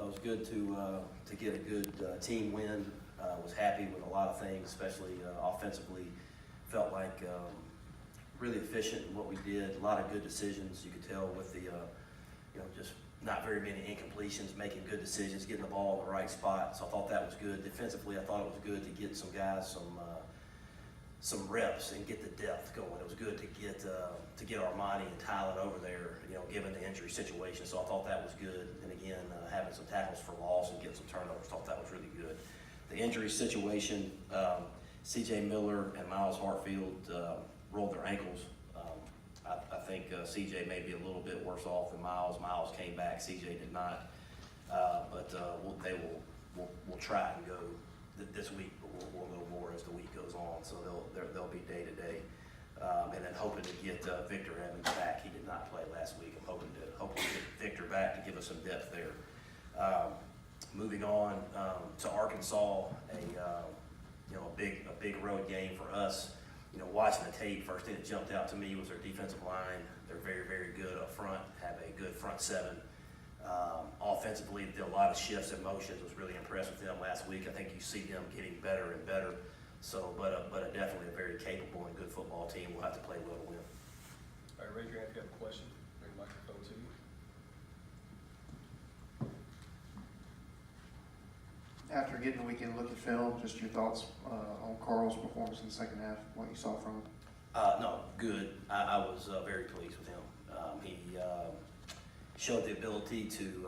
was good to get a good team win. Was happy with a lot of things, especially offensively. Felt like really efficient in what we did. A lot of good decisions. You could tell with the just not very many incompletions, making good decisions, getting the ball in the right spot. So I thought that was good. Defensively, I thought it was good to get some guys some reps and get the depth going. It was good to get Armani and Tylen over there, given the injury situation. So I thought that was good. And again, having some tackles for loss and getting some turnovers, thought that was really good. The injury situation, C.J. Miller and Miles Hartfield rolled their ankles. I think C.J. may be a little bit worse off than Miles. Miles came back, C.J. did not. But we'll try and go this week, but we'll know more as the week goes on. So they'll be day to day, and then hoping to get Victor Evans back. He did not play last week. I'm hoping to get Victor back to give us some depth there. Moving on to Arkansas, a big road game for us. Watching the tape, first thing that jumped out to me was their defensive line. They're very, very good up front. Have a good front seven. Offensively, did a lot of shifts and motions. Was really impressed with them last week. I think you see them getting better and better. So, but definitely a very capable and good football team. We'll have to play well to win. All right, raise your hand if you have a question. Bring the microphone to you. After getting the weekend look at film, just your thoughts on Carl's performance in the second half, what you saw from him? No, good. I was very pleased with him. He showed the ability to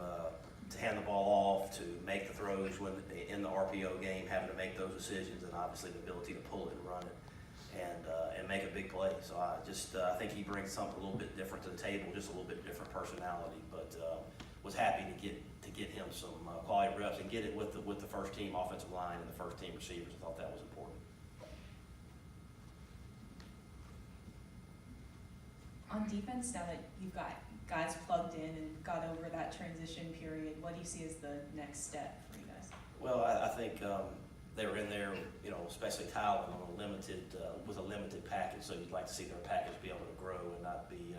hand the ball off, to make the throws when in the RPO game, having to make those decisions, and obviously the ability to pull it and run it, and make a big play. So I think he brings something a little bit different to the table, just a little bit different personality. But was happy to get him some quality reps and get it with the first team offensive line and the first team receivers. I thought that was important. On defense, now that you've got guys plugged in and got over that transition period, what do you see as the next step for you guys? Well, I think they were in there, especially Tylen on with a limited package. So you'd like to see their package be able to grow and not be,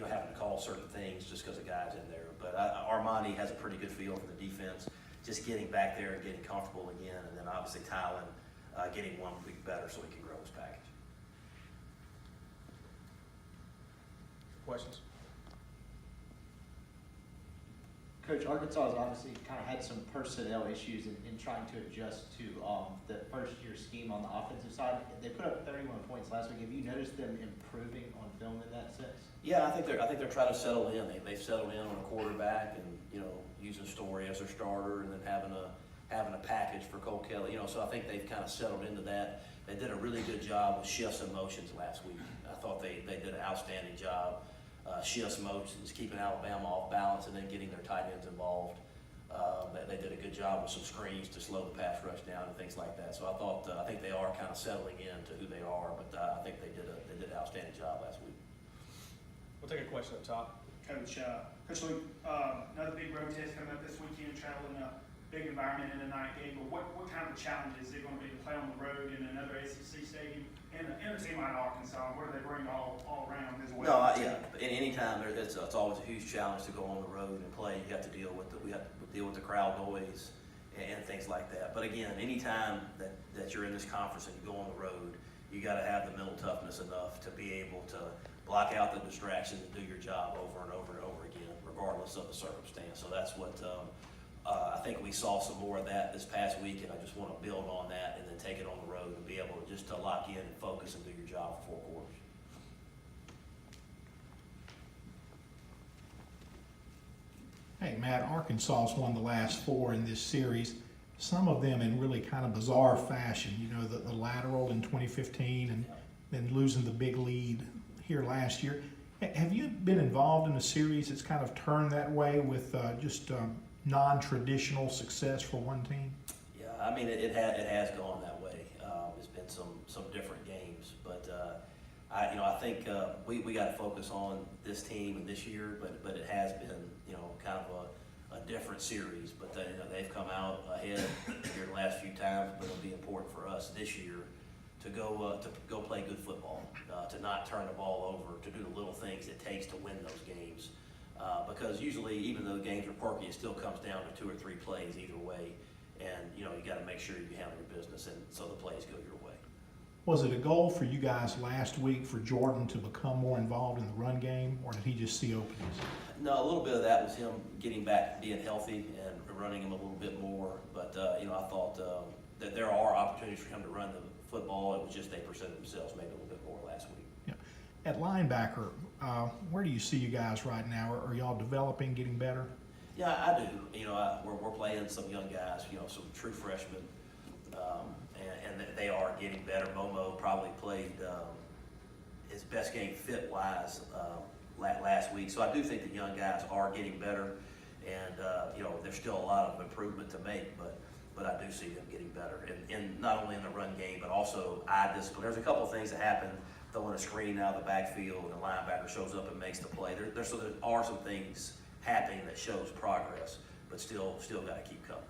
having to call certain things just because the guy's in there. But Armani has a pretty good feel for the defense, just getting back there and getting comfortable again. And then obviously Tylen getting 1 week better so he can grow his package. Questions? Coach, Arkansas has obviously kind of had some personnel issues in trying to adjust to the first-year scheme on the offensive side. They put up 31 points last week. Have you noticed them improving on film in that sense? Yeah, I think they're trying to settle in. They've settled in on a quarterback and using Story as their starter, and then having a package for Cole Kelly. So I think they've kind of settled into that. They did a really good job with shifts and motions last week. I thought they did an outstanding job. Shifts, motions, keeping Alabama off balance, and then getting their tight ends involved. They did a good job with some screens to slow the pass rush down and things like that. So I think they are kind of settling into who they are, but I think they did an outstanding job last week. We'll take a question up top. Coach Luke, another big road test coming up this weekend, traveling a big environment in a night game. But what kind of challenge is it going to be to play on the road in another SEC stadium and a team like Arkansas? What do they bring all around as well? No, yeah. Any time it's always a huge challenge to go on the road and play. You have to deal with we have to deal with the crowd noise and things like that. But again, any time that you're in this conference and you go on the road, you got to have the mental toughness enough to be able to block out the distractions and do your job over and over and over again, regardless of the circumstance. So that's what I think we saw some more of that this past week, and I just want to build on that and then take it on the road and be able to just to lock in and focus and do your job for 4 quarters. Hey, Matt, Arkansas's won the last 4 in this series, some of them in really kind of bizarre fashion. The lateral in 2015 and then losing the big lead here last year. Have you been involved in a series that's kind of turned that way with just non-traditional success for one team? Yeah, I mean, it has gone that way. It's been some different games, but I think we got to focus on this team and this year, but it has been kind of a different series. But they've come out ahead here the last few times, but it'll be important for us this year to go play good football, to not turn the ball over, to do the little things it takes to win those games. Because usually, even though games are quirky, it still comes down to 2 or 3 plays either way. And, you know, you got to make sure you handle your business, and so the plays go your way. Was it a goal for you guys last week for Jordan to become more involved in the run game, or did he just see openings? No, a little bit of that was him getting back, being healthy, and running him a little bit more. But, you know, I thought that there are opportunities for him to run the football. It was just they presented themselves maybe a little bit more last week. Yeah. At linebacker, where do you see you guys right now? Are y'all developing, getting better? Yeah, I do. You know, we're playing some young guys, you know, some true freshmen, and they are getting better. Momo probably played his best game fit-wise last week. So I do think the young guys are getting better, and, you know, there's still a lot of improvement to make, but I do see them getting better, and not only in the run game, but also eye discipline. There's a couple of things that happen, throwing a screen out of the backfield, and the linebacker shows up and makes the play. So there are some things happening that shows progress, but still got to keep coming.